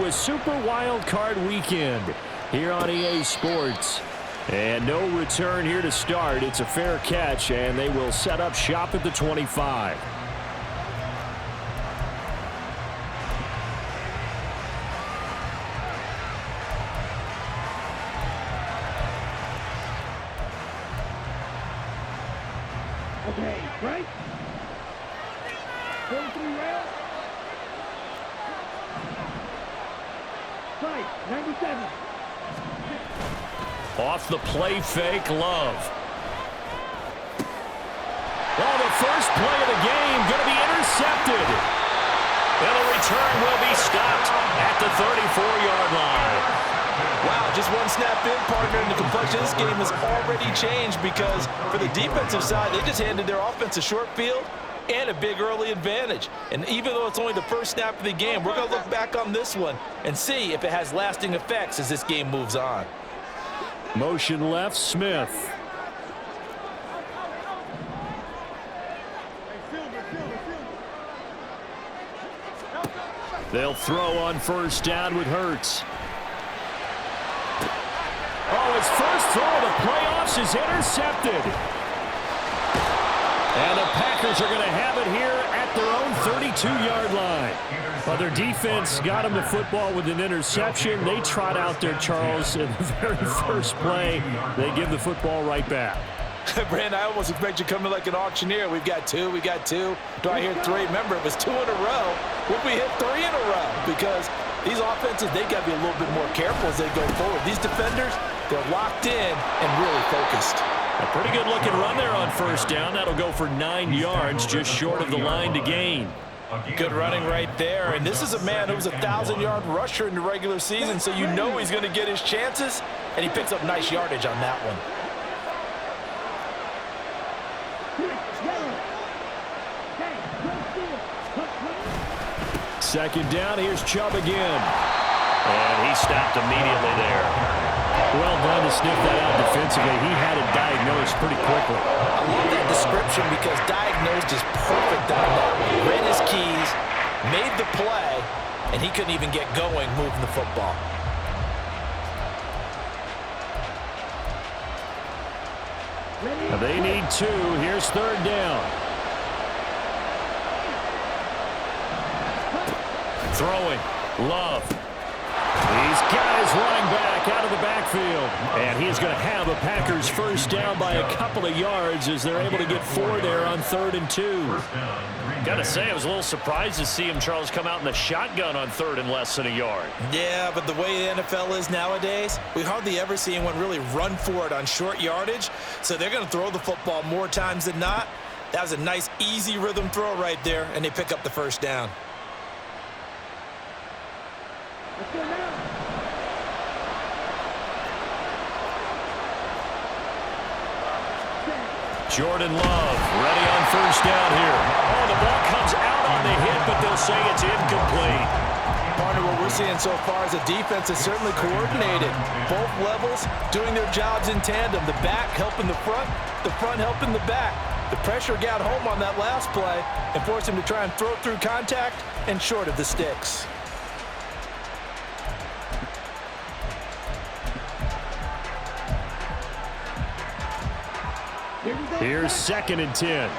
a Super Wild Card weekend here on EA Sports. And no return here to start. It's a fair catch, and they will set up shop at the 25. Okay, right? 43 rail. Right, 97. Off the play fake, Love. Oh, the first play of the game going to be intercepted. And the return will be stopped at the 34-yard line. Wow, just one snap in, partner, and the complexion of this game has already changed because for the defensive side, they just handed their offense a short field and a big early advantage. And even though it's only the first snap of the game, we're going to look back on this one and see if it has lasting effects as this game moves on. Motion left, Smith. They'll throw on first down with Hurts. Oh, his first throw of the playoffs is intercepted. And the Packers are going to have it here at their own 32-yard line. Well, their defense got him the football with an interception. They trot out there, Charles, in the very first play. They give the football right back. Brand, I almost expect you to come in like an auctioneer. We've got two. Do I hear three? Remember, it was 2 in a row. What if we hit 3 in a row? Because these offenses, they got to be a little bit more careful as they go forward. These defenders, they're locked in and really focused. A pretty good looking run there on first down. That'll go for 9 yards, just short of the line to gain. Good running right there. And this is a man who was a 1,000-yard rusher in the regular season, so you know he's going to get his chances, and he picks up nice yardage on that one. Second down, here's Chubb again. And he stopped immediately there. Well done to sniff that out defensively. He had it diagnosed pretty quickly. I love that description because diagnosed is perfect on that. Read his keys, made the play, and he couldn't even get going moving the football. Now they need 2. Here's third down. Throwing. Love. He's got his running back out of the backfield. And he's going to have a Packers first down by a couple of yards as they're able to get 4 there on 3rd and 2. Got to say, I was a little surprised to see him, Charles, come out in the shotgun on 3rd and less than a yard. Yeah, but the way the NFL is nowadays, we hardly ever see anyone really run for it on short yardage. So they're going to throw the football more times than not. That was a nice, easy rhythm throw right there, and they pick up the first down. Jordan Love ready on first down here. Oh, the ball comes out on the hit, but they'll say it's incomplete. Partner, what we're seeing so far is a defense is certainly coordinated. Both levels doing their jobs in tandem. The back helping the front helping the back. The pressure got home on that last play and forced him to try and throw through contact and short of the sticks. Here's 2nd and 10.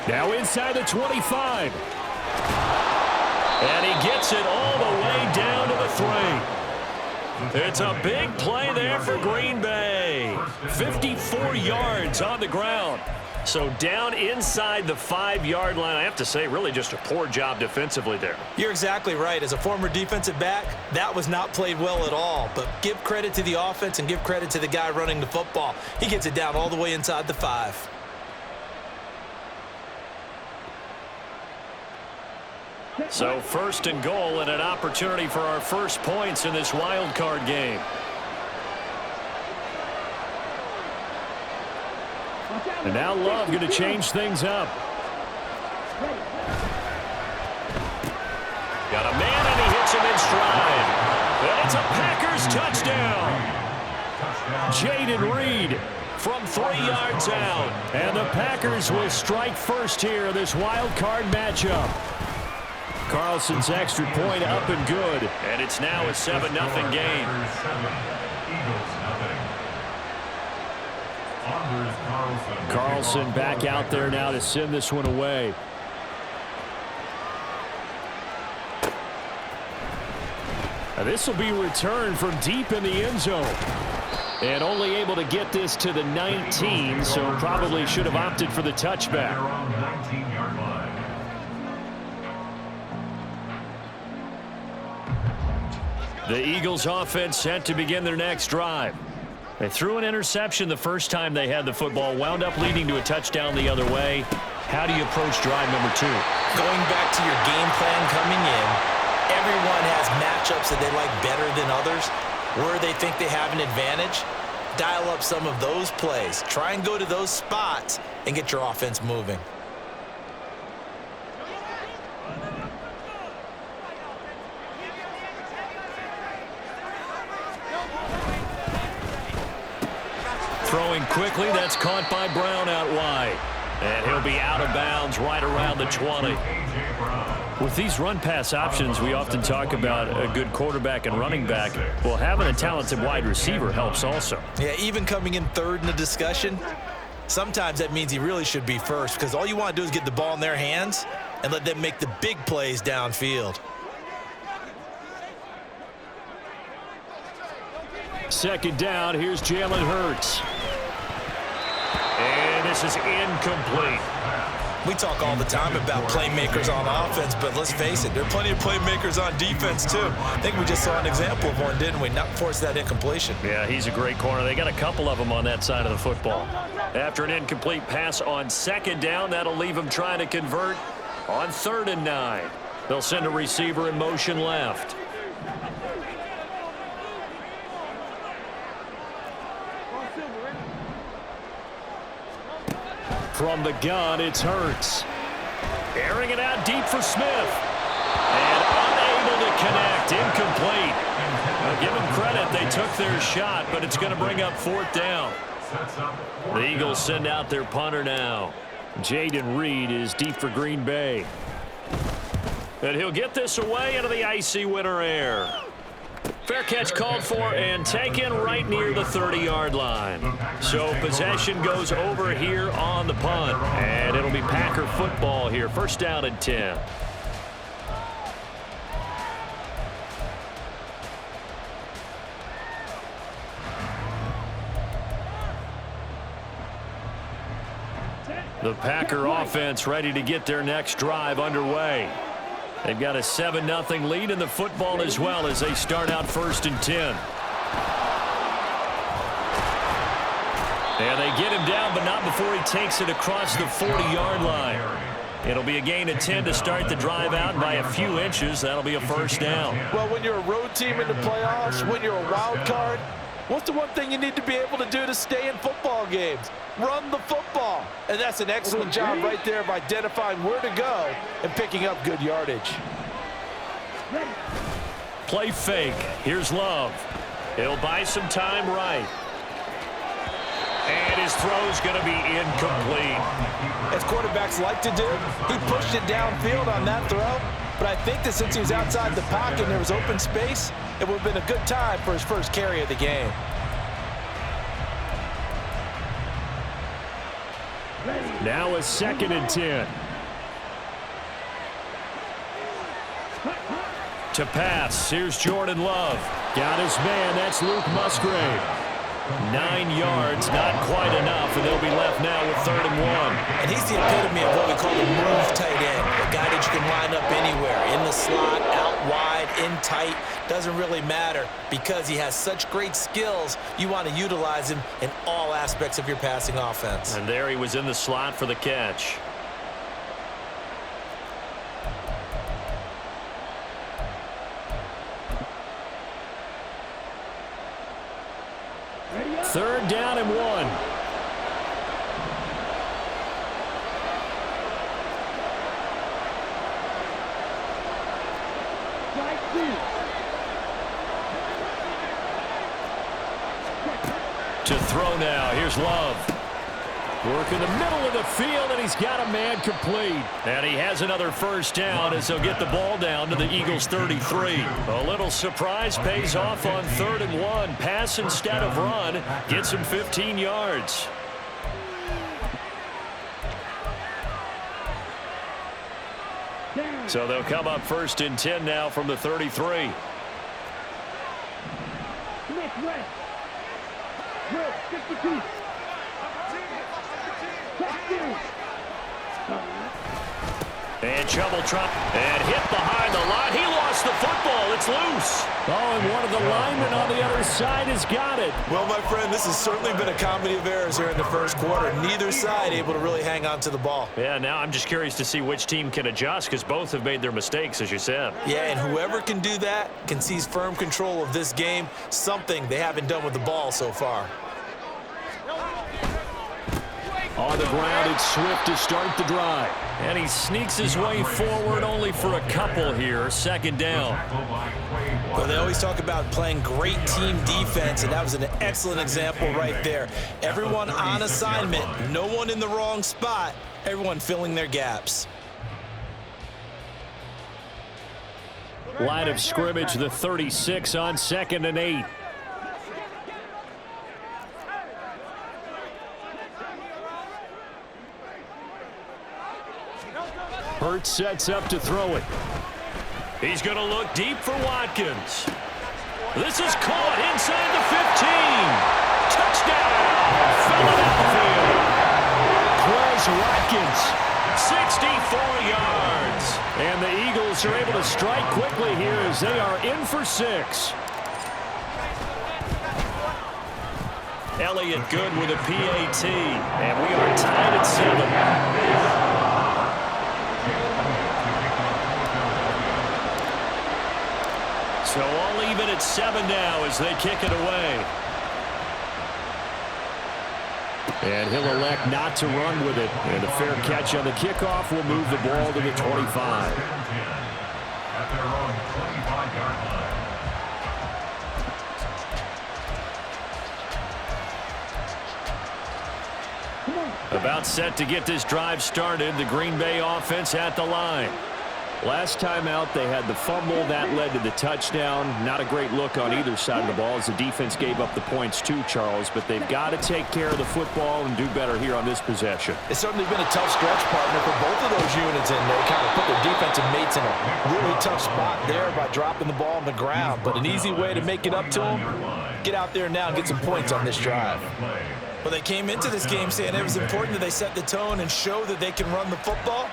Now inside the 25. And he gets it all the way down to the 3. It's a big play there for Green Bay. 54 yards on the ground. So down inside the 5-yard line. I have to say, really just a poor job defensively there. You're exactly right. As a former defensive back, that was not played well at all. But give credit to the offense and give credit to the guy running the football. He gets it down all the way inside the 5. So 1st and goal and an opportunity for our first points in this wild card game. And now Love going to change things up. Got a man and he hits him in stride. And it's a Packers touchdown. Jaden Reed from 3 yards out. And the Packers will strike first here in this wild card matchup. Carlson's extra point up and good. And it's now a 7-0 game. Carlson back out there now to send this one away. This will be returned from deep in the end zone. And only able to get this to the 19, so probably should have opted for the touchback. The Eagles offense set to begin their next drive. They threw an interception the first time they had the football, wound up leading to a touchdown the other way. How do you approach drive number 2? Going back to your game plan coming in, everyone has matchups that they like better than others, where they think they have an advantage. Dial up some of those plays. Try and go to those spots and get your offense moving. Throwing quickly, that's caught by Brown out wide. And he'll be out of bounds right around the 20. With these run-pass options, we often talk about a good quarterback and running back. Well, having a talented wide receiver helps also. Yeah, even coming in third in the discussion, sometimes that means he really should be first, because all you want to do is get the ball in their hands and let them make the big plays downfield. Second down, here's Jalen Hurts. And this is incomplete. We talk all the time about playmakers on offense, but let's face it, there are plenty of playmakers on defense too. I think we just saw an example of one, didn't we? Not force that incompletion. Yeah, he's a great corner. They got a couple of them on that side of the football. After an incomplete pass on second down, that'll leave them trying to convert on 3rd and 9. They'll send a receiver in motion left. From the gun, it's Hurts. Airing it out deep for Smith. And unable to connect. Incomplete. I'll give them credit. They took their shot, but it's going to bring up 4th down. The Eagles send out their punter now. Jaden Reed is deep for Green Bay. And he'll get this away into the icy winter air. Fair catch called for and taken right near the 30-yard line. So possession goes over here on the punt. And it'll be Packer football here. First down and 10. The Packer offense ready to get their next drive underway. They've got a 7-0 lead in the football as well as they start out 1st and 10. And they get him down, but not before he takes it across the 40-yard line. It'll be a gain of 10 to start the drive out by a few inches. That'll be a first down. Well, when you're a road team in the playoffs, when you're a wild card, what's the one thing you need to be able to do to stay in football games? Run the football. And that's an excellent job right there of identifying where to go and picking up good yardage. Play fake. Here's Love. He'll buy some time right. And his throw's going to be incomplete. As quarterbacks like to do, he pushed it downfield on that throw. But I think that since he was outside the pocket and there was open space, it would have been a good time for his first carry of the game. Now a 2nd and 10. To pass, here's Jordan Love. Got his man, that's Luke Musgrave. 9 yards, not quite enough, and they'll be left now with 3rd and 1. And he's the epitome of what we call the move tight end. A guy that you can line up anywhere, in the slot, out wide, in tight, doesn't really matter. Because he has such great skills, you want to utilize him in all aspects of your passing offense. And there he was in the slot for the catch. Third down and 1. To throw now. Here's Love. Work in the middle of the field, and he's got a man complete. And he has another first down as he'll get the ball down to the Eagles' 33. A little surprise pays off on 3rd and 1. Pass instead of run. Gets him 15 yards. So they'll come up 1st and 10 now from the 33. And Trouble Trump and hit behind the line. He lost the football. It's loose. Oh, and one of the linemen on the other side has got it. Well, my friend, this has certainly been a comedy of errors here in the first quarter. Neither side able to really hang on to the ball. Yeah, now I'm just curious to see which team can adjust because both have made their mistakes, as you said. Yeah, and whoever can do that can seize firm control of this game, something they haven't done with the ball so far. On the ground, it's Swift to start the drive. And he sneaks his way forward only for a couple here. 2nd down. Well, they always talk about playing great team defense, and that was an excellent example right there. Everyone on assignment, no one in the wrong spot, everyone filling their gaps. Line of scrimmage, the 36 on 2nd and 8. Hurts sets up to throw it. He's going to look deep for Watkins. This is caught inside the 15. Touchdown! Philadelphia. Chris Watkins, 64 yards. And the Eagles are able to strike quickly here as they are in for 6. Elliott good with a PAT. And we are tied at 7. So all even at 7 now as they kick it away. And he'll elect not to run with it. And a fair catch on the kickoff will move the ball to the 25. About set to get this drive started. The Green Bay offense at the line. Last time out, they had the fumble. That led to the touchdown. Not a great look on either side of the ball as the defense gave up the points too, Charles. But they've got to take care of the football and do better here on this possession. It's certainly been a tough stretch, partner, for both of those units in there. Kind of put their defensive mates in a really tough spot there by dropping the ball on the ground. But an easy way to make it up to them, get out there now and get some points on this drive. Well, they came into this game saying it was important that they set the tone and show that they can run the football.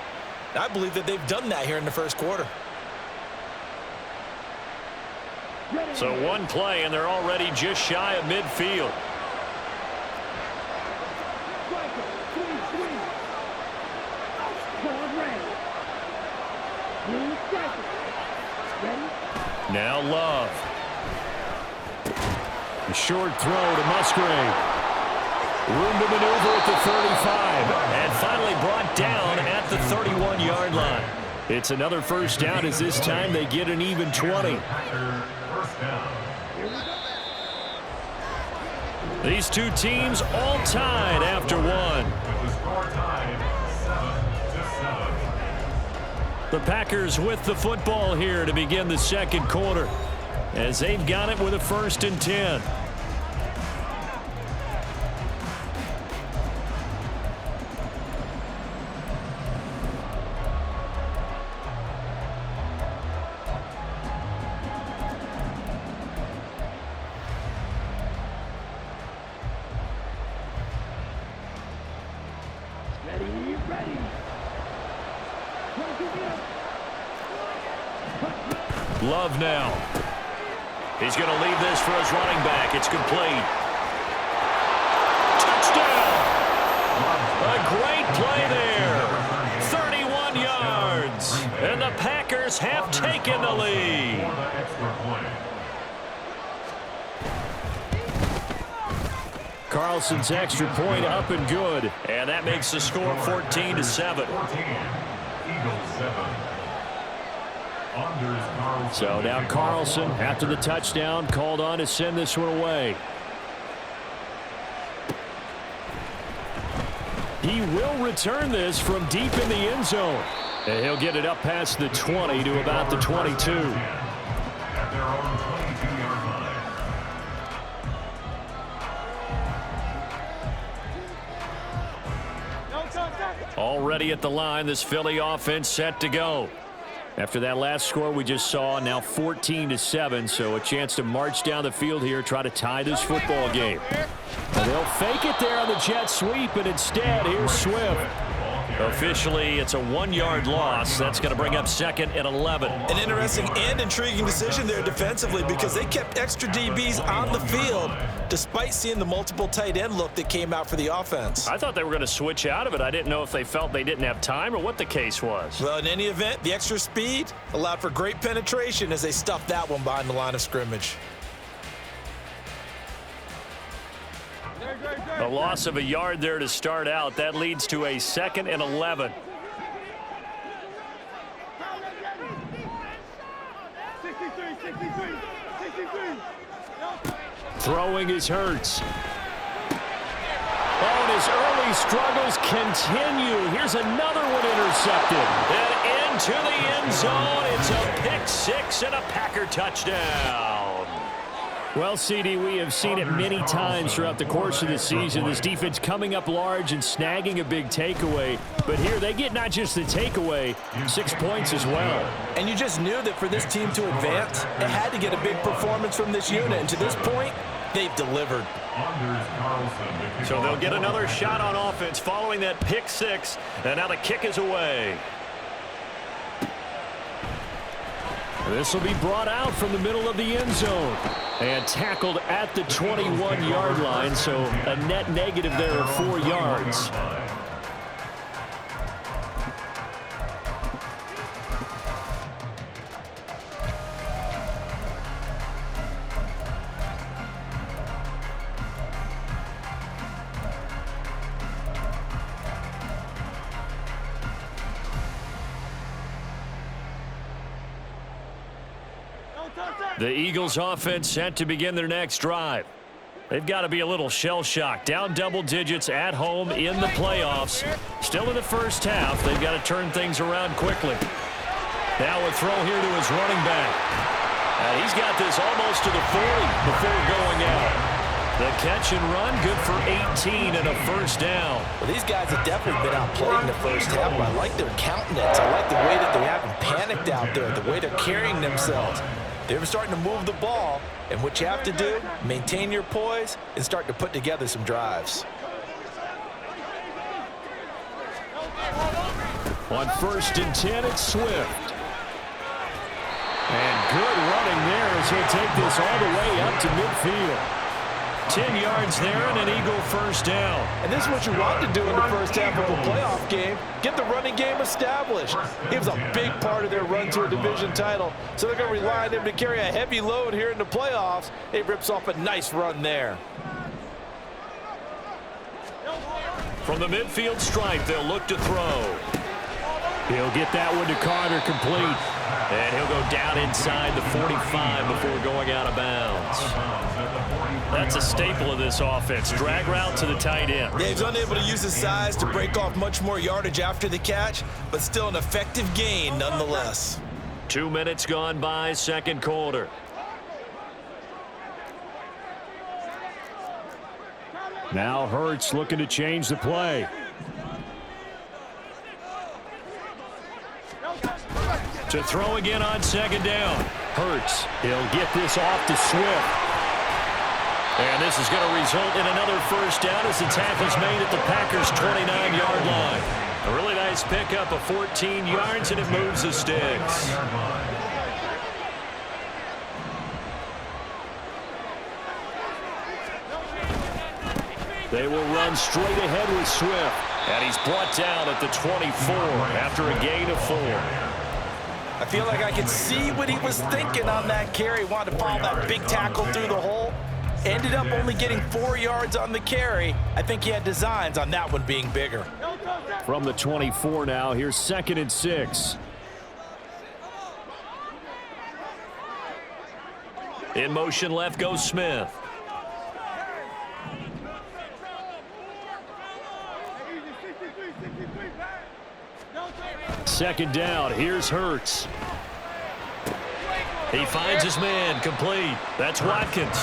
I believe that they've done that here in the first quarter. So one play, and they're already just shy of midfield. Now Love. A short throw to Musgrave. Room to maneuver at the 35. And finally brought down at the 31-yard line. It's another first down as this time they get an even 20. These two teams all tied after one. The Packers with the football here to begin the second quarter as they've got it with a 1st and 10. Love now. He's going to leave this for his running back. It's complete. Touchdown! A great play there. 31 yards. And the Packers have taken the lead. Carlson's extra point up and good. And that makes the score 14-7. So now Carlson, after the touchdown, called on to send this one away. He will return this from deep in the end zone. And he'll get it up past the 20 to about the 22. Already at the line, this Philly offense set to go. After that last score we just saw, now 14-7, so a chance to march down the field here, try to tie this football game. And they'll fake it there on the jet sweep, and instead, here's Swift. Officially, it's a 1-yard loss. That's going to bring up 2nd and 11. An interesting and intriguing decision there defensively because they kept extra DBs on the field despite seeing the multiple tight end look that came out for the offense. I thought they were going to switch out of it. I didn't know if they felt they didn't have time or what the case was. Well, in any event, the extra speed allowed for great penetration as they stuffed that one behind the line of scrimmage. A loss of a yard there to start out. That leads to a 2nd and 11. 63. Throwing is Hurts. Oh, and his early struggles continue. Here's another one intercepted. And into the end zone. It's a pick six and a Packer touchdown. Well, CD, we have seen it many times throughout the course of the season. This defense coming up large and snagging a big takeaway. But here they get not just the takeaway, 6 points as well. And you just knew that for this team to advance, it had to get a big performance from this unit. And to this point, they've delivered. So they'll get another shot on offense following that pick six. And now the kick is away. This will be brought out from the middle of the end zone and tackled at the 21-yard line, so a net negative there of 4 yards. The Eagles offense set to begin their next drive. They've got to be a little shell-shocked. Down double digits at home in the playoffs. Still in the first half. They've got to turn things around quickly. Now a throw here to his running back. And he's got this almost to the 40 before going out. The catch and run, good for 18 and a first down. Well, these guys have definitely been outplayed in the first half, but I like their countenance. I like the way that they haven't panicked out there, the way they're carrying themselves. They're starting to move the ball, and what you have to do, maintain your poise and start to put together some drives. On 1st and 10, it's Swift. And good running there as he'll take this all the way up to midfield. 10 yards there and an Eagle first down. And this is what you want to do in the first half of a playoff game. Get the running game established. It was a big part of their run to a division title. So they're going to rely on him to carry a heavy load here in the playoffs. He rips off a nice run there. From the midfield stripe, they'll look to throw. He'll get that one to Carter complete. And he'll go down inside the 45 before going out of bounds. That's a staple of this offense. Drag route to the tight end. Yeah, he's unable to use his size to break off much more yardage after the catch, but still an effective gain nonetheless. 2 minutes gone by, second quarter. Now Hurts looking to change the play. To throw again on second down. Hurts, he'll get this off to Swift. And this is going to result in another first down as the tackle's made at the Packers' 29-yard line. A really nice pickup of 14 yards, and it moves the sticks. They will run straight ahead with Swift. And he's brought down at the 24 after a gain of 4. I feel like I can see what he was thinking on that carry. Wanted to follow that big tackle through the hole. Ended up only getting 4 yards on the carry. I think he had designs on that one being bigger. From the 24 now, here's 2nd and 6. In motion left goes Smith. Second down. Here's Hurts. He finds his man. Complete. That's Watkins.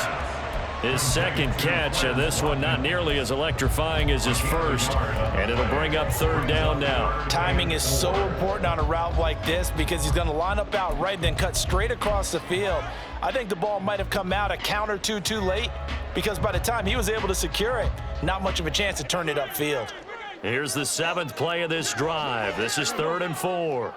His second catch, and this one not nearly as electrifying as his first. And it'll bring up third down now. Timing is so important on a route like this because he's going to line up out right and then cut straight across the field. I think the ball might have come out a count or two too late because by the time he was able to secure it, not much of a chance to turn it upfield. Here's the 7th play of this drive. This is 3rd and 4.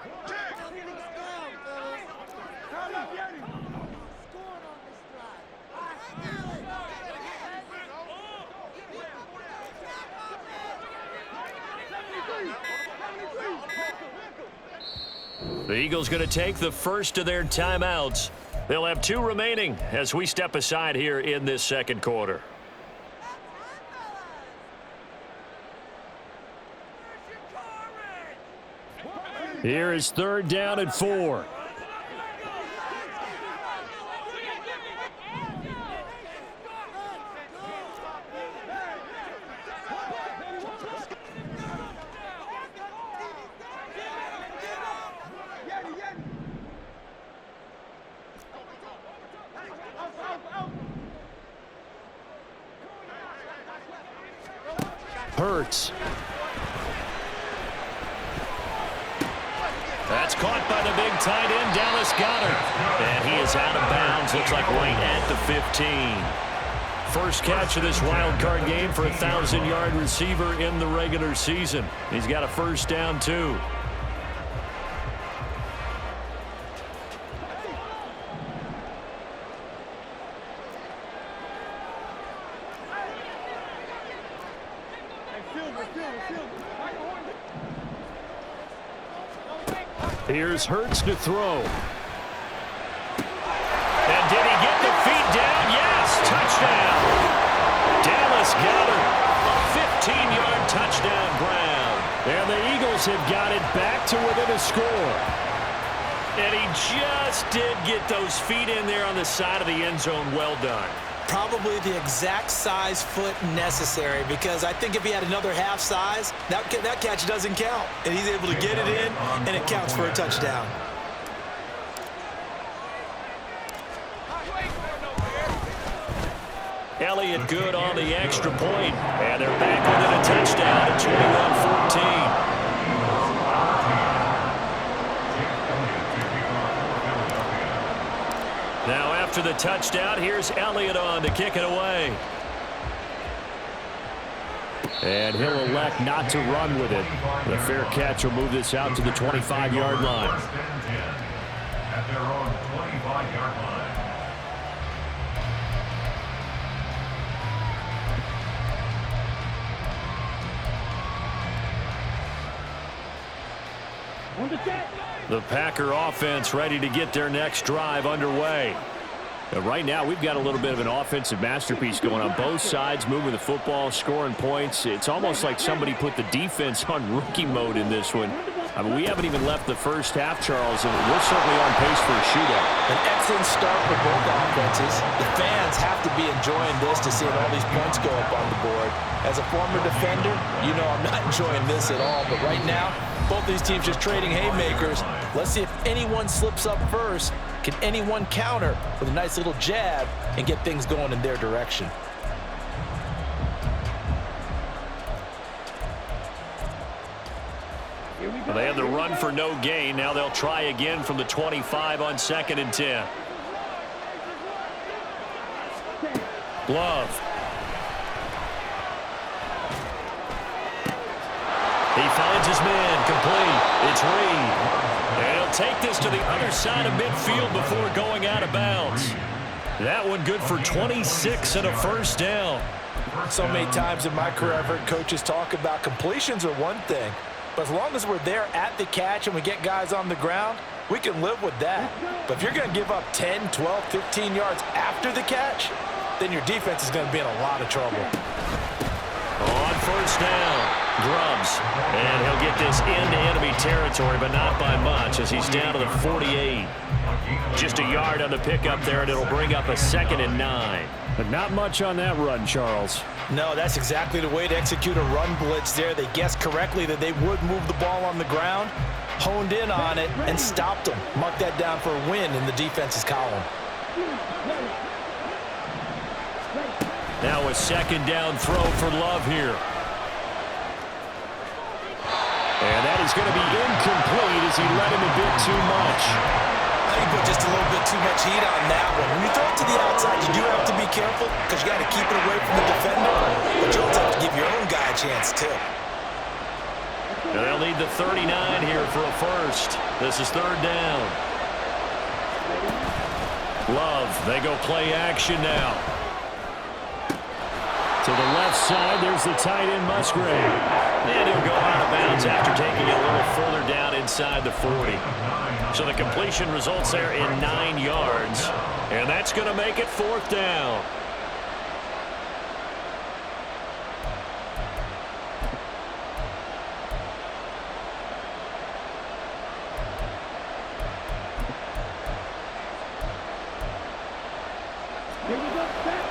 The Eagles going to take the first of their timeouts. They'll have 2 remaining as we step aside here in this second quarter. Here is 3rd down and 4. Hurts. That's caught by the big tight end, Dallas Goedert. And he is out of bounds, looks like right at the 15. First catch of this wild card game for a 1,000-yard receiver in the regular season. He's got a first down, too. Here's Hurts to throw. And did he get the feet down? Yes, touchdown. Dallas Goedert, a 15-yard touchdown ground. And the Eagles have got it back to within a score. And he just did get those feet in there on the side of the end zone. Well done. Probably the exact size foot necessary because I think if he had another half size, that catch doesn't count. And he's able to get it in, and it counts for a touchdown. Elliott good on the extra point. And they're back within a touchdown at 21-14. Now after the touchdown, here's Elliott on to kick it away. And he'll elect not to run with it. The fair catch will move this out to the 25-yard line. At their own 25-yard line. The Packer offense ready to get their next drive underway. Right now, we've got a little bit of an offensive masterpiece going on both sides, moving the football, scoring points. It's almost like somebody put the defense on rookie mode in this one. I mean, we haven't even left the first half, Charles, and we're certainly on pace for a shootout. An excellent start for both offenses. The fans have to be enjoying this to see all these points go up on the board. As a former defender, you know I'm not enjoying this at all, but right now, both these teams just trading haymakers. Let's see if anyone slips up first. Can anyone counter with a nice little jab and get things going in their direction? Well, they had the run for no gain. Now they'll try again from the 25 on 2nd and 10. Glove. He finds his man, complete. It's Reed. And he'll take this to the other side of midfield before going out of bounds. That one good for 26 and a first down. So many times in my career, I've heard coaches talk about completions are one thing, but as long as we're there at the catch and we get guys on the ground, we can live with that. But if you're going to give up 10, 12, 15 yards after the catch, then your defense is going to be in a lot of trouble. On first down. Grubs. And he'll get this into enemy territory, but not by much as he's down to the 48. Just a yard on the pickup there, and it'll bring up a 2nd and 9. But not much on that run, Charles. No, that's exactly the way to execute a run blitz there. They guessed correctly that they would move the ball on the ground, honed in on it, and stopped them. Mark that down for a win in the defense's column. Now a 2nd down throw for Love here. And that is going to be incomplete as he led him a bit too much. I think put just a little bit too much heat on that one. When you throw it to the outside, you do have to be careful because you got to keep it away from the defender. But you also have to give your own guy a chance, too. And they'll need the 39 here for a first. This is 3rd down. Love, they go play action now. To the left side, there's the tight end, Musgrave. And he'll go out of bounds after taking it a little further down inside the 40. So the completion results there in 9 yards. And that's going to make it 4th down. Here we go. Set.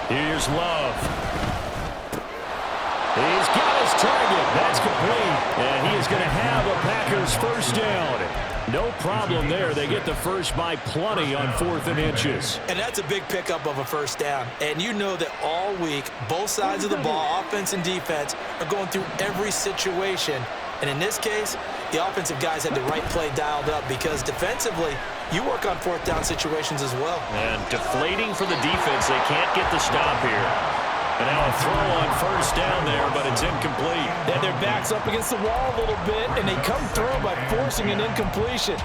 Here's Love. He's got his target. That's complete. And he is going to have a Packers first down. No problem there. They get the first by plenty on 4th and inches. And that's a big pickup of a first down. And you know that all week, both sides of the ball, offense and defense, are going through every situation. And in this case, the offensive guys had the right play dialed up because defensively, you work on 4th down situations as well. And deflating for the defense. They can't get the stop here. And now a throw on first down there, but it's incomplete. They had their backs up against the wall a little bit, and they come through by forcing an incompletion.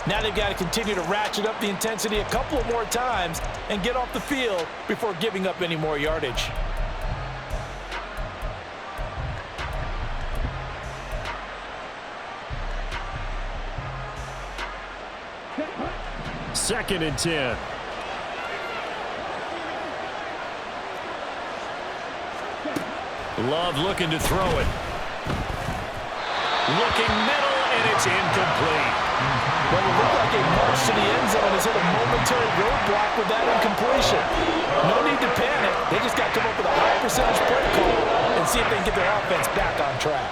Now they've got to continue to ratchet up the intensity a couple of more times and get off the field before giving up any more yardage. Second and 10. Love looking to throw it. Looking middle, and it's incomplete. Well, it looked like a march to the end zone has hit a momentary roadblock with that incompletion. No need to panic. They just got to come up with a high percentage play call and see if they can get their offense back on track.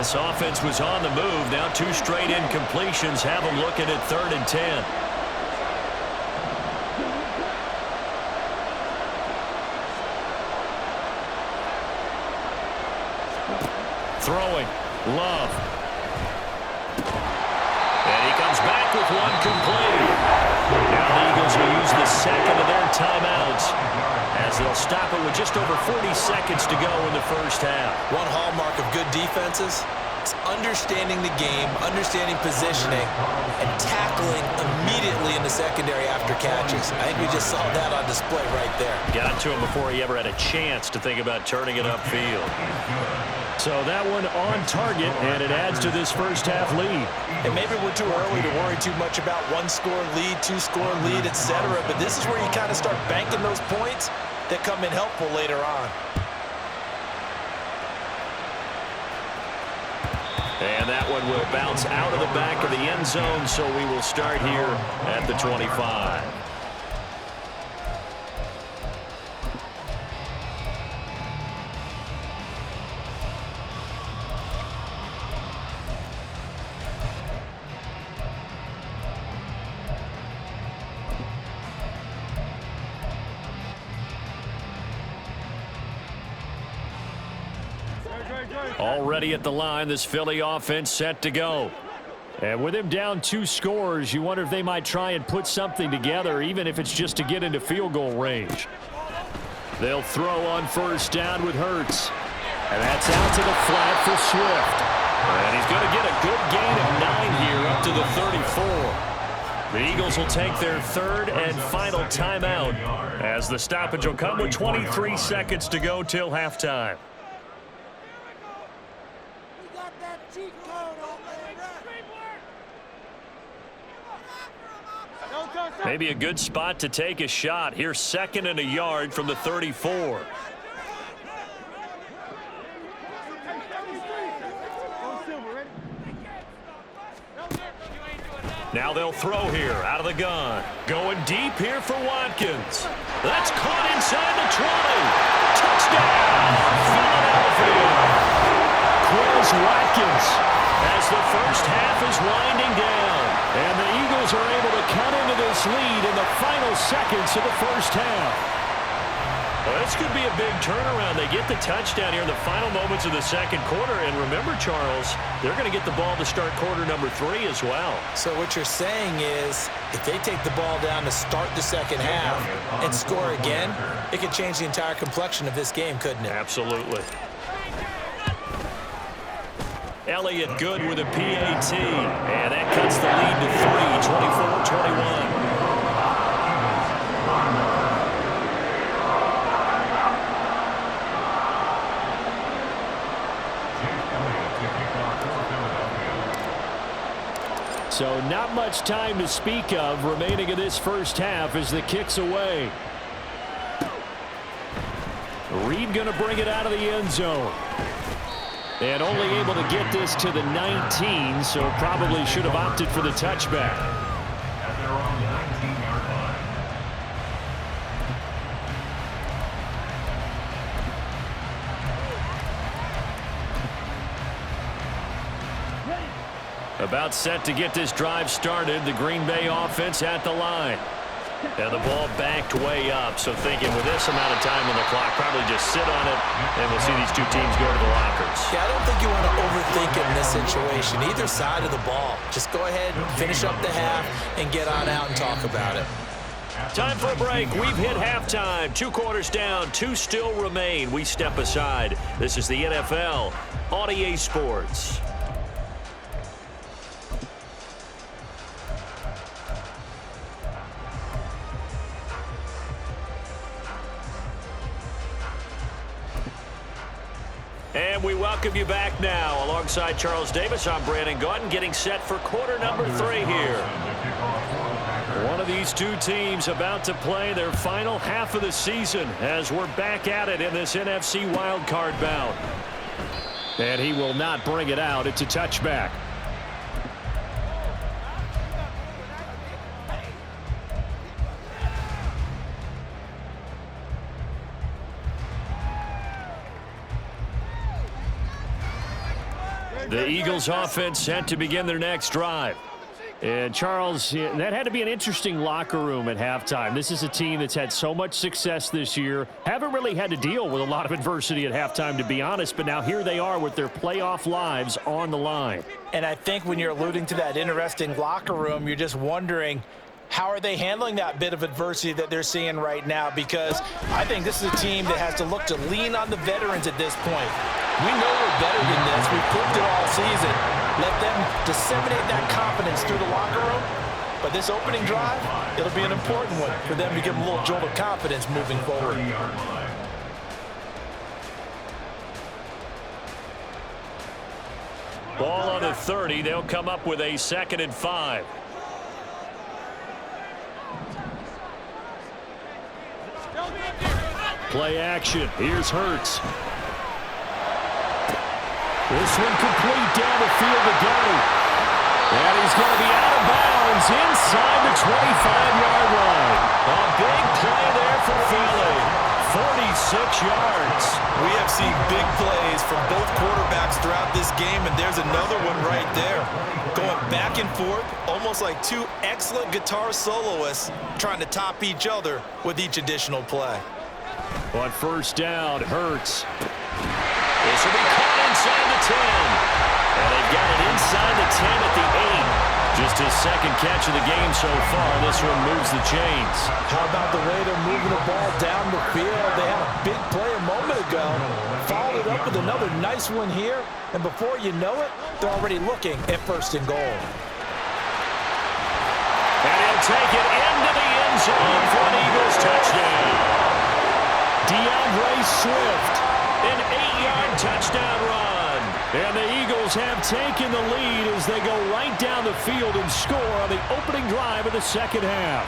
This offense was on the move. Now 2 straight incompletions have them looking at 3rd and 10. Throwing. Love. And he comes back with one complete. Now the Eagles will use the 2nd of their timeouts as they'll stop it with just over 40 seconds to go in the first half. One hallmark of good defenses is understanding the game, understanding positioning, and tackling immediately in the secondary after catches. I think we just saw that on display right there. Got to him before he ever had a chance to think about turning it upfield. So that one on target, and it adds to this first half lead. And maybe we're too early to worry too much about 1-score lead, 2-score lead, etc. But this is where you kind of start banking those points that come in helpful later on. And that one will bounce out of the back of the end zone, so we will start here at the 25. Already at the line, this Philly offense set to go. And with him down 2 scores, you wonder if they might try and put something together, even if it's just to get into field goal range. They'll throw on first down with Hurts. And that's out to the flat for Swift. And he's going to get a good gain of 9 here up to the 34. The Eagles will take their third and final timeout as the stoppage will come with 23 seconds to go till halftime. Maybe a good spot to take a shot. Here's 2nd and a yard from the 34. Now they'll throw here out of the gun. Going deep here for Watkins. That's caught inside the 20. Touchdown, Philadelphia. Chris Watkins as the first half is winding down. And the Eagles are able to cut into this lead in the final seconds of the first half. Well, this could be a big turnaround. They get the touchdown here in the final moments of the second quarter. And remember, Charles, they're going to get the ball to start quarter number 3 as well. So what you're saying is if they take the ball down to start the second half and score again, it could change the entire complexion of this game, couldn't it? Absolutely. Elliott good with a PAT. And that cuts the lead to 3, 24-21. So not much time to speak of remaining in this first half as the kick's away. Reed going to bring it out of the end zone. And only able to get this to the 19, so probably should have opted for the touchback. At their own 19-yard line. About set to get this drive started. The Green Bay offense at the line. And the ball backed way up. So thinking with this amount of time on the clock, probably just sit on it, and we'll see these two teams go to the lockers. Yeah, I don't think you want to overthink in this situation. Either side of the ball. Just go ahead, finish up the half, and get on out and talk about it. Time for a break. We've hit halftime. 2 quarters down. 2 still remain. We step aside. This is the NFL on EA Sports. And we welcome you back now. Alongside Charles Davis, I'm Brandon Gaudin, getting set for quarter number 3 here. One of these two teams about to play their final half of the season as we're back at it in this NFC wildcard bout. And he will not bring it out. It's a touchback. The Eagles offense set to begin their next drive. And Charles, that had to be an interesting locker room at halftime. This is a team that's had so much success this year. Haven't really had to deal with a lot of adversity at halftime, to be honest. But now here they are with their playoff lives on the line. And I think when you're alluding to that interesting locker room, you're just wondering, how are they handling that bit of adversity that they're seeing right now? Because I think this is a team that has to look to lean on the veterans at this point. We know we're better than this. We've proved it all season. Let them disseminate that confidence through the locker room. But this opening drive, it'll be an important one for them to give them a little jolt of confidence moving forward. Ball on the 30. They'll come up with a 2nd and 5. Play action. Here's Hurts. This one complete down the field to Goddard. And he's going to be out of bounds inside the 25-yard line. A big play there for Philly. 46 yards. We have seen big plays from both quarterbacks throughout this game, and there's another one right there. Going back and forth, almost like two excellent guitar soloists trying to top each other with each additional play. On first down, Hurts. This will be caught inside the 10. And they've got it inside the 10 at the 8. Just his 2nd catch of the game so far. This one moves the chains. How about the way they're moving the ball down the field? They had a big play a moment ago. Followed it up with another nice one here. And before you know it, they're already looking at 1st and goal. And take it into the end zone for an Eagles touchdown. DeAndre Swift, an 8-yard touchdown run. And the Eagles have taken the lead as they go right down the field and score on the opening drive of the second half.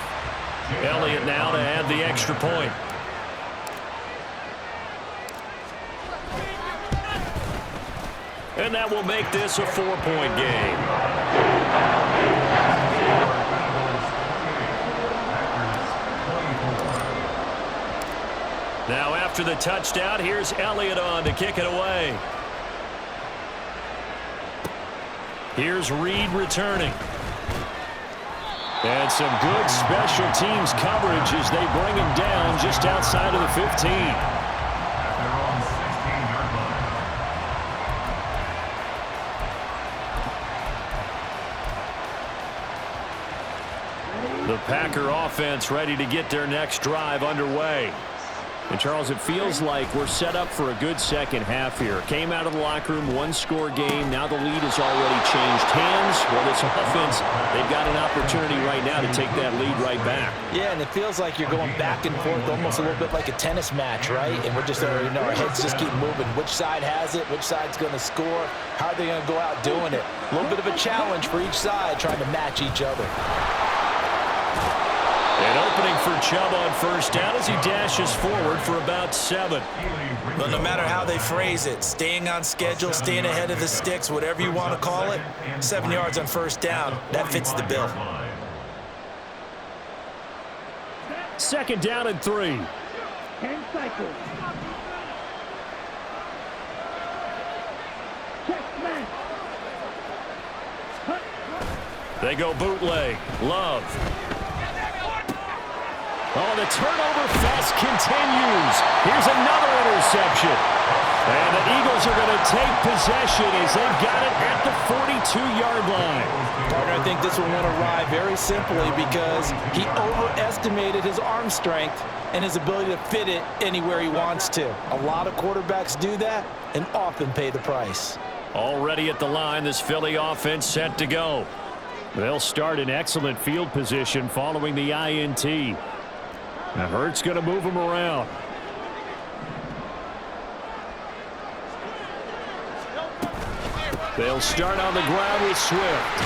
Elliott now to add the extra point. And that will make this a 4-point game. Now after the touchdown, here's Elliott on to kick it away. Here's Reed returning. And some good special teams coverage as they bring him down just outside of the 15. At their own 16-yard line. The Packer offense ready to get their next drive underway. And, Charles, it feels like we're set up for a good second half here. Came out of the locker room, one-score game. Now the lead has already changed hands. Well, this offense, they've got an opportunity right now to take that lead right back. Yeah, and it feels like you're going back and forth, almost a little bit like a tennis match, right? And we're just, our heads just keep moving. Which side has it? Which side's going to score? How are they going to go out doing it? A little bit of a challenge for each side, trying to match each other. An opening for Chubb on first down as he dashes forward for about 7. Well, no matter how they phrase it, staying on schedule, staying ahead of the sticks, whatever you want to call it, 7 yards on first down, that fits the bill. Second down and 3. 10 cycles. Check smash. Cut. They go bootleg. Love. Oh, the turnover fest continues. Here's another interception. And the Eagles are going to take possession as they've got it at the 42-yard line. Partner, I think this one went awry very simply because he overestimated his arm strength and his ability to fit it anywhere he wants to. A lot of quarterbacks do that and often pay the price. Already at the line, this Philly offense set to go. They'll start in excellent field position following the INT. Now Hurts going to move him around. They'll start on the ground with Swift.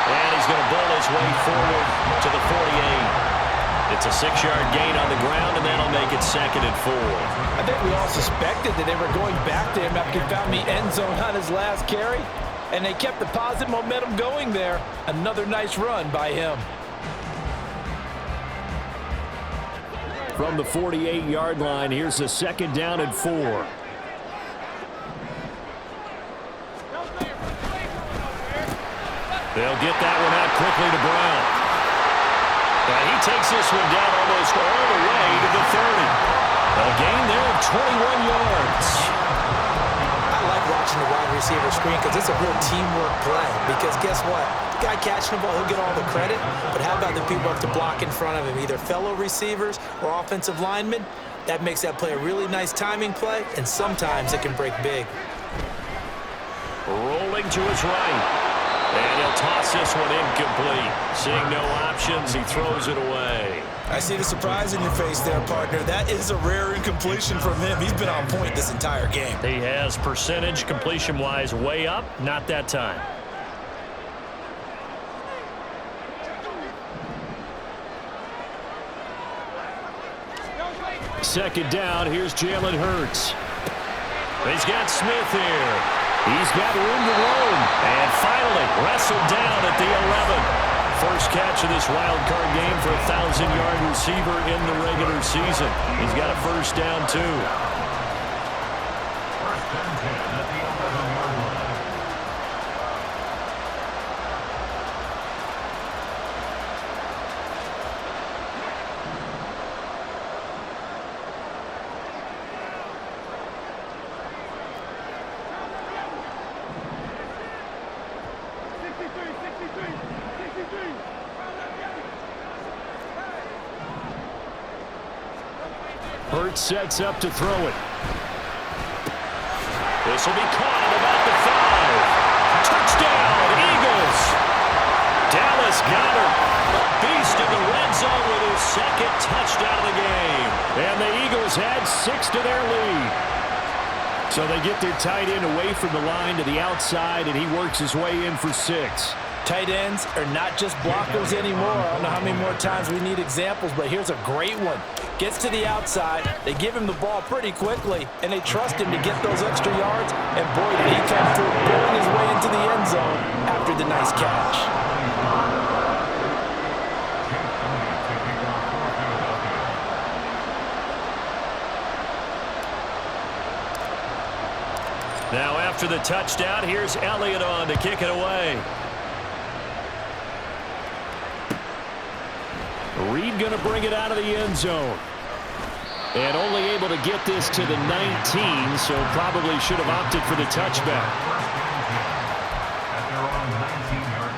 And he's going to bowl his way forward to the 48. It's a 6-yard gain on the ground, and that'll make it 2nd and 4. I think we all suspected that they were going back to him after he found the end zone on his last carry. And they kept the positive momentum going there. Another nice run by him. From the 48-yard line, here's a 2nd down and 4. They'll get that one out quickly to Brown. And he takes this one down almost all the way to the 30. A gain there of 21 yards. I like watching the wide receiver screen because it's a real teamwork play. Because guess what? The guy catching the ball, he'll get all the credit. But how about the people who have to block in front of him, either fellow receivers or offensive linemen? That makes that play a really nice timing play, and sometimes it can break big. Rolling to his right. And he'll toss this one incomplete. Seeing no options, he throws it away. I see the surprise in your face there, partner. That is a rare incompletion from him. He's been on point this entire game. He has percentage completion-wise way up, not that time. Second down, here's Jalen Hurts. He's got Smith here. He's got room to roam. And finally, wrestled down at the 11. First catch of this wild card game for a 1,000-yard receiver in the regular season. He's got a first down, too. First and 10 at the 11-yard line. Hurts sets up to throw it. This will be caught at about the 5. Touchdown, Eagles. Dallas got her. A end zone with his second touchdown of the game. And the Eagles add 6 to their lead. So they get their tight end away from the line to the outside, and he works his way in for 6. Tight ends are not just blockers anymore. I don't know how many more times we need examples, but here's a great one. Gets to the outside, they give him the ball pretty quickly, and they trust him to get those extra yards, and boy, did he come through, pulling his way into the end zone after the nice catch. Now after the touchdown, here's Elliott on to kick it away. Reed going to bring it out of the end zone. And only able to get this to the 19, so probably should have opted for the touchback. At their own 19-yard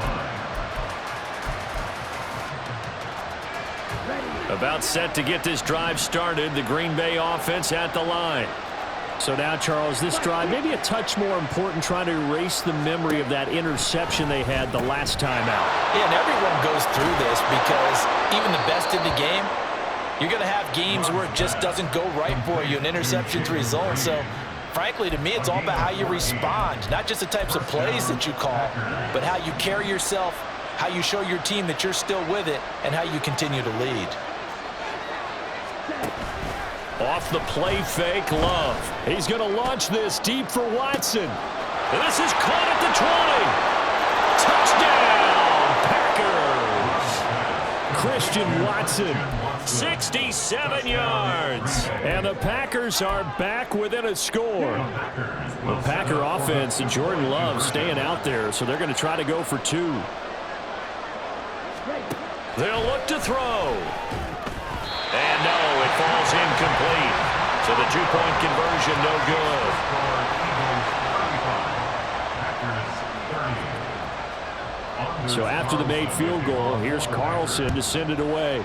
line. About set to get this drive started. The Green Bay offense at the line. So now, Charles, this drive maybe a touch more important, trying to erase the memory of that interception they had the last time out. Yeah, and everyone goes through this because even the best in the game, you're going to have games where it just doesn't go right for you, and interceptions result. So, frankly, to me, it's all about how you respond, not just the types of plays that you call, but how you carry yourself, how you show your team that you're still with it, and how you continue to lead. Off the play fake, Love. He's going to launch this deep for Watson. This is caught at the 20. Touchdown, Packers. Christian Watson. 67 yards. And the Packers are back within a score. The Packer offense and Jordan Love staying out there, so they're going to try to go for 2. They'll look to throw. And no, it falls incomplete. So the 2-point conversion no good. So after the made field goal, here's Carlson to send it away.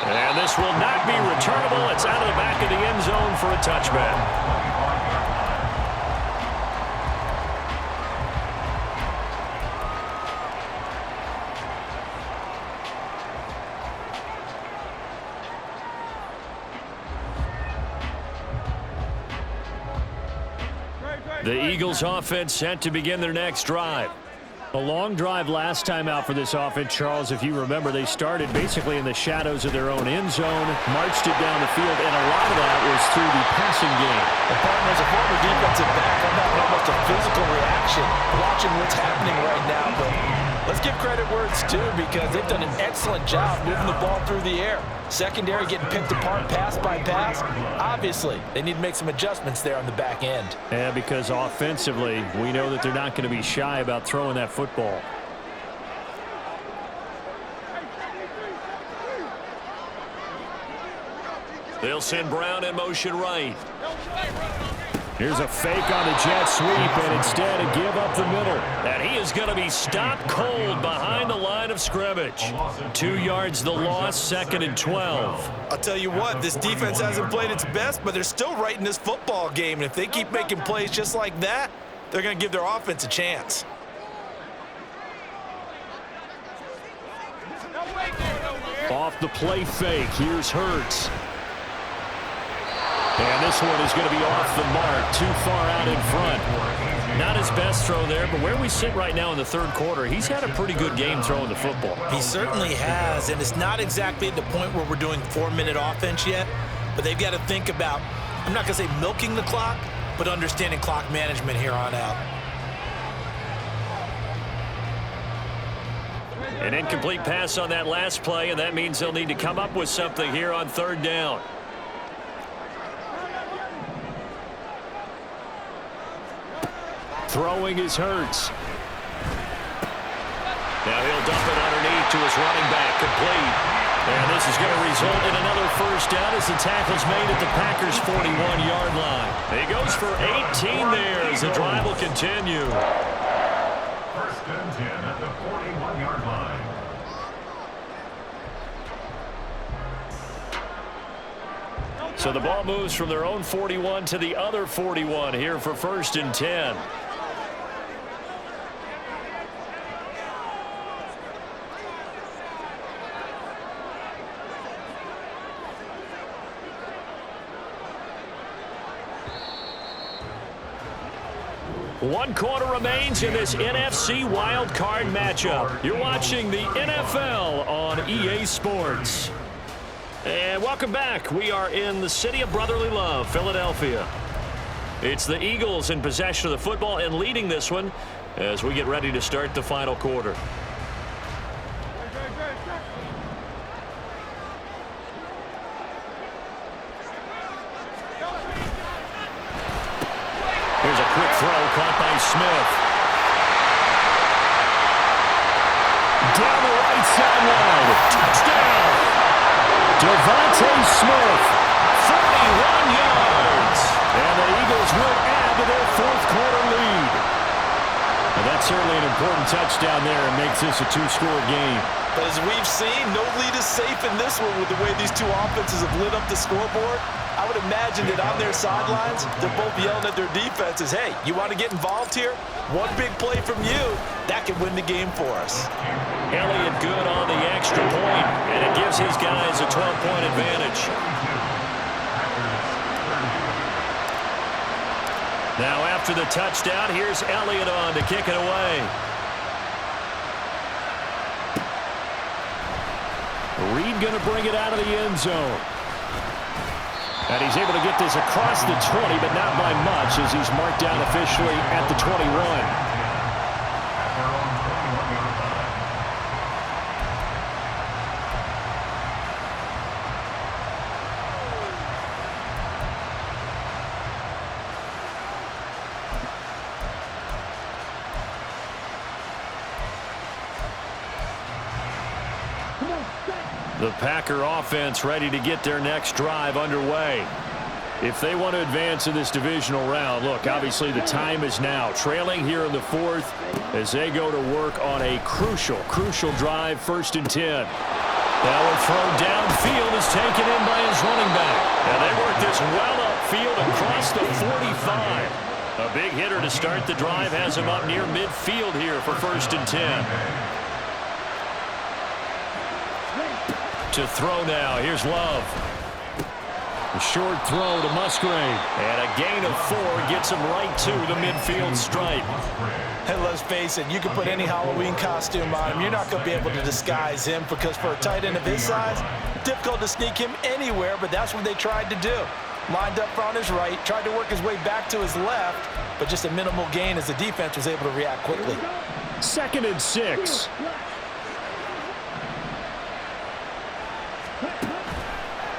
And this will not be returnable. It's out of the back of the end zone for a touchback. The Eagles offense set to begin their next drive. A long drive last time out for this offense, Charles. If you remember, they started basically in the shadows of their own end zone, marched it down the field, and a lot of that was through the passing game. The partner, as a former defensive back, I'm having almost a physical reaction watching what's happening right now. But let's give credit where it's due, because they've done an excellent job moving the ball through the air. Secondary getting picked apart pass by pass. Obviously, they need to make some adjustments there on the back end. Yeah, because offensively, we know that they're not going to be shy about throwing that football. They'll send Brown in motion right. Here's a fake on the jet sweep, and instead a give up the middle. And he is going to be stopped cold behind the line of scrimmage. 2 yards the loss, 2nd and 12. I'll tell you what, this defense hasn't played its best, but they're still right in this football game. And if they keep making plays just like that, they're going to give their offense a chance. Off the play fake, here's Hurts. And this one is going to be off the mark, too far out in front. Not his best throw there, but where we sit right now in the third quarter, he's had a pretty good game throwing the football. He certainly has, and it's not exactly at the point where we're doing 4-minute offense yet, but they've got to think about, I'm not going to say milking the clock, but understanding clock management here on out. An incomplete pass on that last play, and that means they'll need to come up with something here on 3rd down. Throwing is Hurts. Now he'll dump it underneath to his running back, complete. And this is going to result in another first down as the tackle's made at the Packers' 41-yard line. He goes for 18 there as the drive will continue. 1st and 10 at the 41-yard line. So the ball moves from their own 41 to the other 41 here for 1st and 10. 1 quarter remains in this NFC wildcard matchup. You're watching the NFL on EA Sports. And welcome back. We are in the city of brotherly love, Philadelphia. It's the Eagles in possession of the football and leading this one as we get ready to start the final quarter. Here's a quick throw caught by Smith. Down the right sideline. Touchdown. Devontae Smith, 41 yards. And the Eagles will add to their 4th quarter lead. Well, that's certainly an important touchdown there and makes this a 2-score game. But as we've seen, no lead is safe in this one with the way these two offenses have lit up the scoreboard. I would imagine that on their sidelines, they're both yelling at their defenses, hey, you want to get involved here? One big play from you, that can win the game for us. Elliott good on the extra point, and it gives his guys a 12-point advantage. Now after the touchdown, here's Elliott on to kick it away. Reed going to bring it out of the end zone. And he's able to get this across the 20, but not by much as he's marked down officially at the 21. The Packer offense ready to get their next drive underway. If they want to advance in this divisional round, look, obviously the time is now. Trailing here in the 4th as they go to work on a crucial drive, 1st and 10. Now a throw downfield is taken in by his running back. And they work this well upfield across the 45. A big hitter to start the drive has him up near midfield here for 1st and 10. To throw now. Here's Love. A short throw to Musgrave. And a gain of 4 gets him right to the midfield stripe. And let's face it, you can put any Halloween costume on him. You're not going to be able to disguise him because for a tight end of his size, difficult to sneak him anywhere, but that's what they tried to do. Lined up on his right, tried to work his way back to his left, but just a minimal gain as the defense was able to react quickly. 2nd and 6.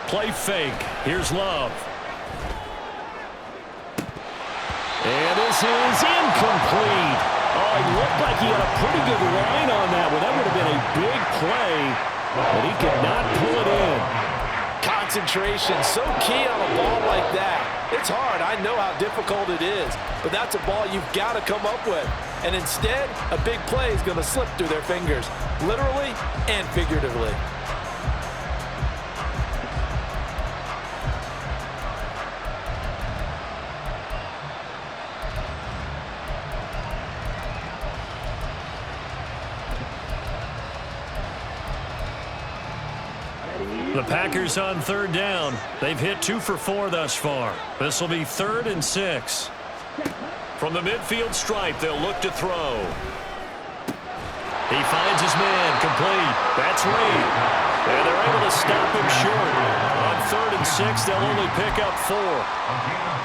Play fake. Here's Love. And this is incomplete. Oh, it looked like he had a pretty good line on that one. That would have been a big play, but he could not pull it in. Concentration, so key on a ball like that. It's hard. I know how difficult it is, but that's a ball you've got to come up with. And instead, a big play is going to slip through their fingers, literally and figuratively. The Packers on 3rd down. They've hit 2 for 4 thus far. This will be 3rd and 6. From the midfield stripe, they'll look to throw. He finds his man, complete. That's Reed. And they're able to stop him short. On 3rd and 6, they'll only pick up 4.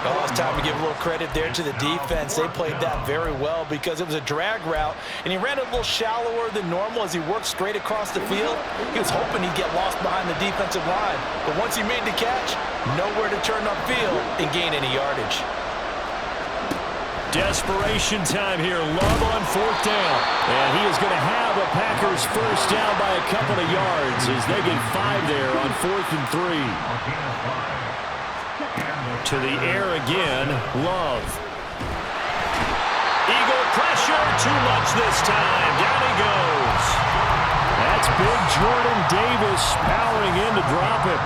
Well, it's time to give a little credit there to the defense. They played that very well because it was a drag route, and he ran a little shallower than normal as he worked straight across the field. He was hoping he'd get lost behind the defensive line, but once he made the catch, nowhere to turn upfield and gain any yardage. Desperation time here. Love on 4th down. And he is going to have the Packers 1st down by a couple of yards as they get 5 there on 4th and 3. To the air again, Love. Eagle pressure, too much this time. Down he goes. That's big Jordan Davis powering in to drop it.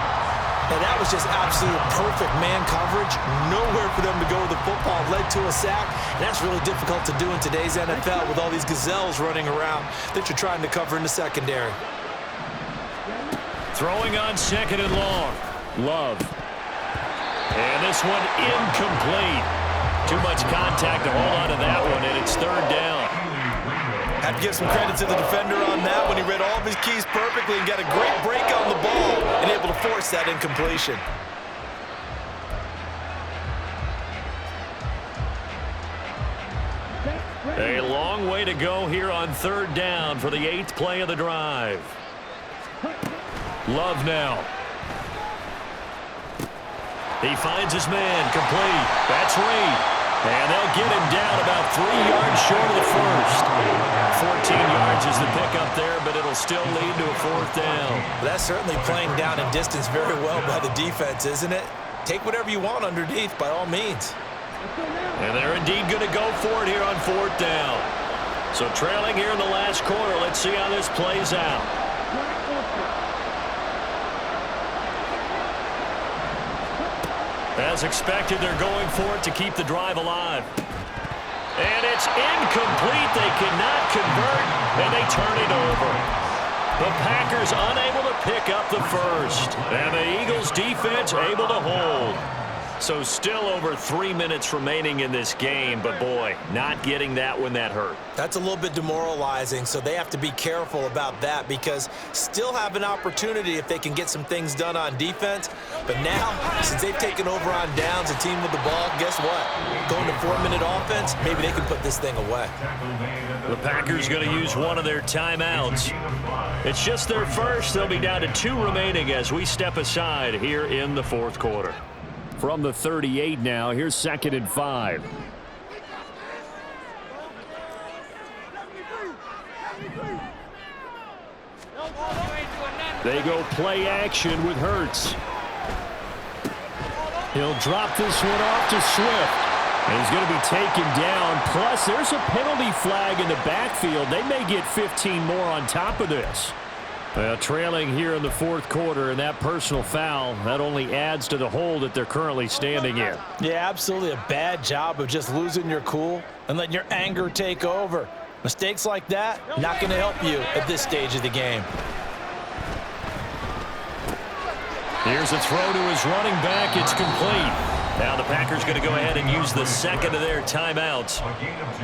And that was just absolute perfect man coverage. Nowhere for them to go with the football. Led to a sack. And that's really difficult to do in today's NFL with all these gazelles running around that you're trying to cover in the secondary. Throwing on 2nd and long. Love. And this one incomplete. Too much contact to hold on to that one, and it's third down. Have to give some credit to the defender on that when he read all of his keys perfectly and got a great break on the ball and able to force that incompletion. A long way to go here on third down for the 8th play of the drive. Love now. He finds his man, complete. That's Reed. And they'll get him down about 3 yards short of the first. 14 yards is the pickup there, but it'll still lead to a fourth down. That's certainly playing down in distance very well by the defense, isn't it? Take whatever you want underneath, by all means. And they're indeed going to go for it here on fourth down. So trailing here in the last quarter, let's see how this plays out. As expected, they're going for it to keep the drive alive. And it's incomplete. They cannot convert, and they turn it over. The Packers unable to pick up the first. And the Eagles defense able to hold. So still over 3 minutes remaining in this game, but boy, not getting that when that hurt. That's a little bit demoralizing, so they have to be careful about that because still have an opportunity if they can get some things done on defense. But now, since they've taken over on downs, a team with the ball, guess what? Going to 4-minute offense, maybe they can put this thing away. The Packers going to use one of their timeouts. It's just their first. They'll be down to 2 remaining as we step aside here in the fourth quarter. From the 38 now, here's 2nd and 5. They go play action with Hurts. He'll drop this one off to Swift. And he's going to be taken down. Plus, there's a penalty flag in the backfield. They may get 15 more on top of this. Trailing here in the fourth quarter, and that personal foul, that only adds to the hole that they're currently standing in. Yeah, absolutely a bad job of just losing your cool and letting your anger take over. Mistakes like that, not going to help you at this stage of the game. Here's a throw to his running back. It's complete. Now the Packers going to go ahead and use the second of their timeouts.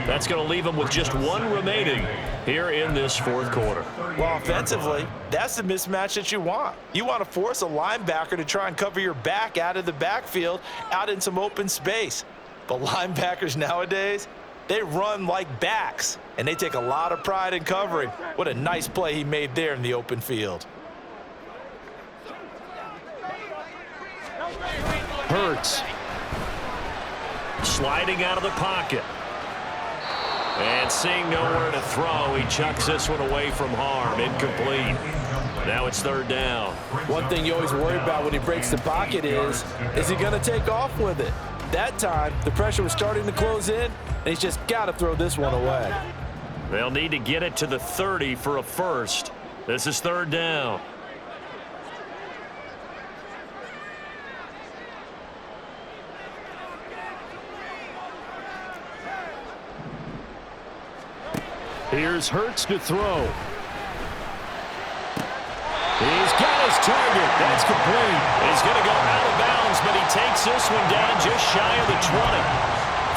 That's going to leave them with just 1 remaining here in this fourth quarter. Well, offensively, that's the mismatch that you want. You want to force a linebacker to try and cover your back out of the backfield, out in some open space. But linebackers nowadays, they run like backs, and they take a lot of pride in covering. What a nice play he made there in the open field. Hurts. Sliding out of the pocket. And seeing nowhere to throw, he chucks this one away from harm. Incomplete. Now it's third down. One thing you always worry about when he breaks the pocket is he going to take off with it? That time, the pressure was starting to close in, and he's just got to throw this one away. They'll need to get it to the 30 for a first. This is third down. Here's Hurts to throw. He's got his target. That's complete. He's going to go out of bounds, but he takes this one down just shy of the 20.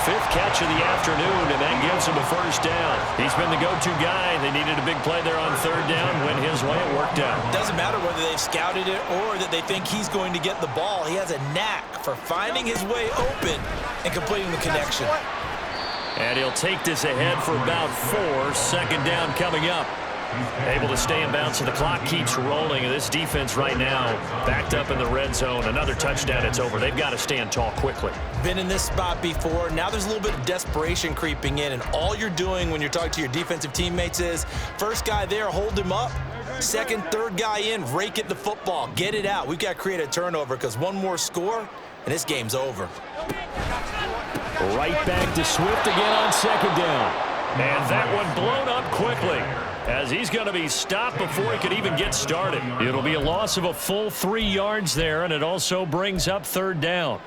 5th catch of the afternoon, and that gives him a first down. He's been the go-to guy. They needed a big play there on third down. Went his way. It worked out. Doesn't matter whether they've scouted it or that they think he's going to get the ball. He has a knack for finding his way open and completing the connection. And he'll take this ahead for about 4. 2nd down coming up. Able to stay in bounds, so the clock keeps rolling. And this defense right now backed up in the red zone. Another touchdown, it's over. They've got to stand tall quickly. Been in this spot before. Now there's a little bit of desperation creeping in. And all you're doing when you're talking to your defensive teammates is, first guy there, hold him up. Second, third guy in, rake at the football. Get it out. We've got to create a turnover because one more score, and this game's over. Right back to Swift again on 2nd down. And that one blown up quickly as he's going to be stopped before he could even get started. It'll be a loss of a full 3 yards there, and it also brings up third down.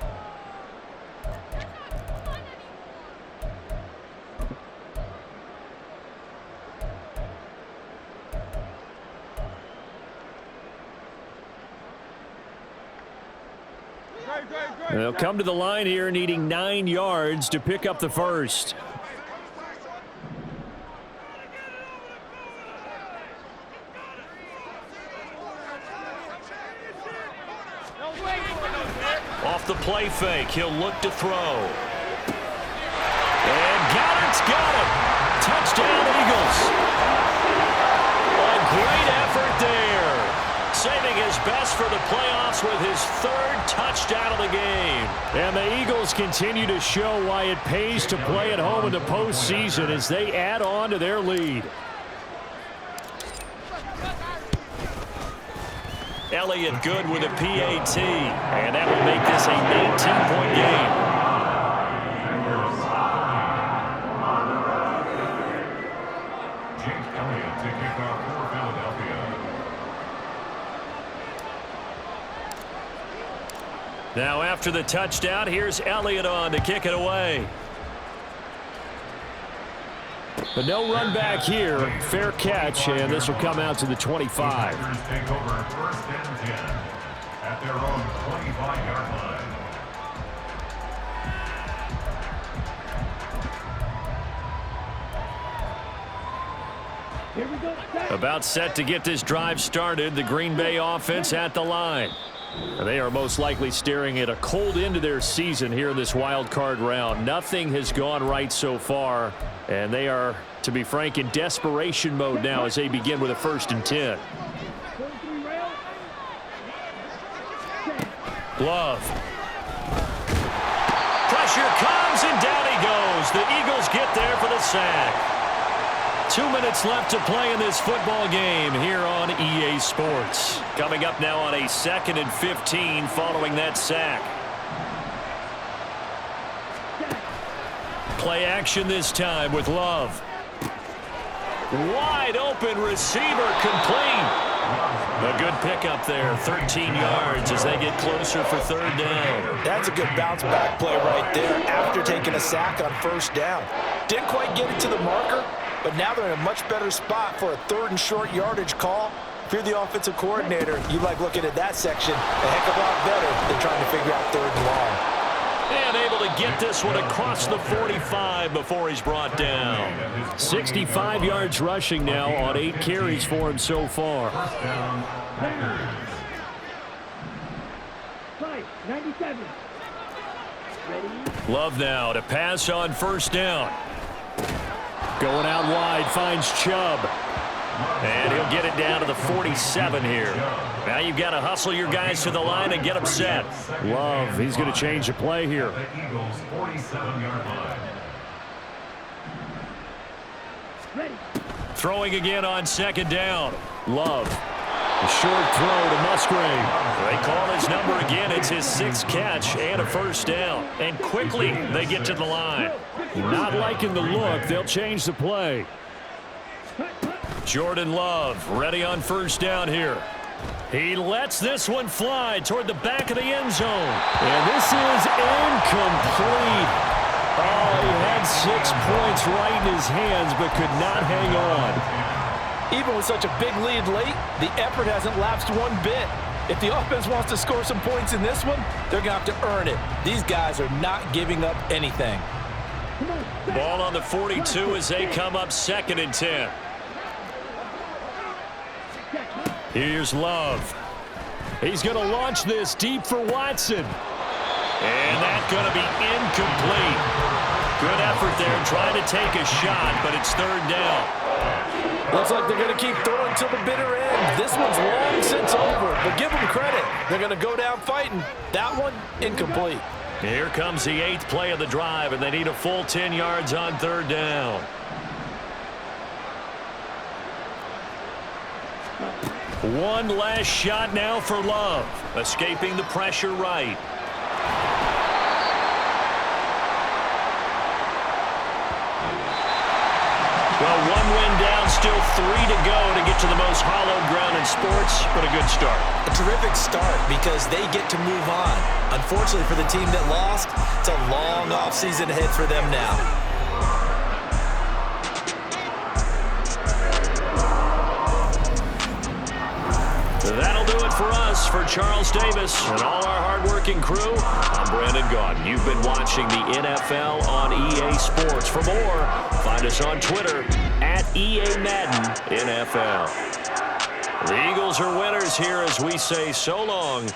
They'll come to the line here needing 9 yards to pick up the first. Off the play fake, he'll look to throw. And Goddard's got him. Touchdown, Eagles. A great effort there. Saving his best for the playoffs with his 3rd touchdown of the game. And the Eagles continue to show why it pays to play at home in the postseason as they add on to their lead. Elliott good with a PAT, and that will make this a 19-point game. Jake Elliott to kick off for Philadelphia. Now after the touchdown, here's Elliott on to kick it away. But no run back here. Fair catch, and this will come out to the 25. Packers take over 1st and 10 at their own 25-yard line. Here we go. About set to get this drive started. The Green Bay offense at the line. They are most likely staring at a cold end to their season here in this wild card round. Nothing has gone right so far, and they are, to be frank, in desperation mode now as they begin with a 1st and 10. Love. Pressure comes, and down he goes. The Eagles get there for the sack. 2 minutes left to play in this football game here on EA Sports. Coming up now on a 2nd and 15 following that sack. Play action this time with Love. Wide open receiver complete. A good pickup there, 13 yards as they get closer for 3rd down. That's a good bounce back play right there after taking a sack on 1st down. Didn't quite get it to the marker, but now they're in a much better spot for a 3rd and short yardage call. If you're the offensive coordinator, you like looking at that section a heck of a lot better than trying to figure out 3rd and long. And able to get this one across the 45 before he's brought down. 65 yards rushing now on 8 carries for him so far. 1st down, Packers. 97. Ready? Love now to pass on 1st down. Going out wide, finds Chubb. And he'll get it down to the 47 here. Now you've got to hustle your guys to the line and get them set. Love, he's going to change the play here. The Eagles' 47-yard line. Ready? Throwing again on 2nd down. Love. A short throw to Musgrave. They call his number again. It's his 6th catch and a 1st down. And quickly they get to the line. Not liking the look. They'll change the play. Jordan Love ready on 1st down here. He lets this one fly toward the back of the end zone. And this is incomplete. Oh, he had 6 points right in his hands but could not hang on. Even with such a big lead late, the effort hasn't lapsed one bit. If the offense wants to score some points in this one, they're going to have to earn it. These guys are not giving up anything. Ball on the 42 as they come up 2nd and 10. Here's Love. He's going to launch this deep for Watson. And that's going to be incomplete. Good effort there trying to take a shot, but it's 3rd down. Looks like they're going to keep throwing till the bitter end. This one's long since over, but give them credit. They're going to go down fighting. That one, incomplete. Here comes the 8th play of the drive, and they need a full 10 yards on 3rd down. One last shot now for Love. Escaping the pressure right. Well, 1 win down, still 3 to go to get to the most hallowed ground in sports, but a good start. A terrific start because they get to move on. Unfortunately for the team that lost, it's a long offseason ahead for them now. That'll do it for us. For Charles Davis and all our hardworking crew, I'm Brandon Gaudin. You've been watching the NFL on EA Sports. For more, find us on Twitter at EA Madden NFL. The Eagles are winners here as we say so long